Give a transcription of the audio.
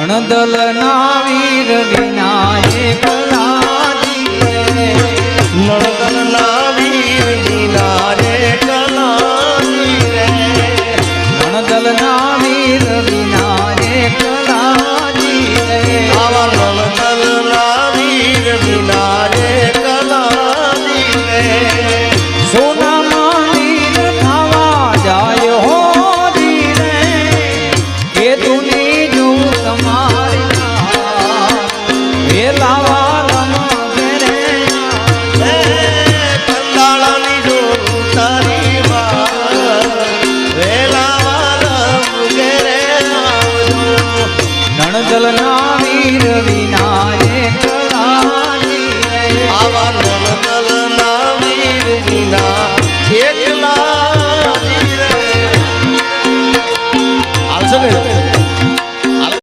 અણદલ ના વીર વિનાયક લાજી નણદલ ના વીર વિનાયક લાજી રે અણદલ ના વીર વિનાયક લાજી રે આવા નણદલ ના વીર વિનાયક લાજી રે સોના મંદિર થવા જાય હો ધીરે એ તુની જો તમારી વેલાવાલમ ઘરે કંદાળાની જો તારી વેલાવાલમ ઘરે આવજો નણદલ ના વીર વિના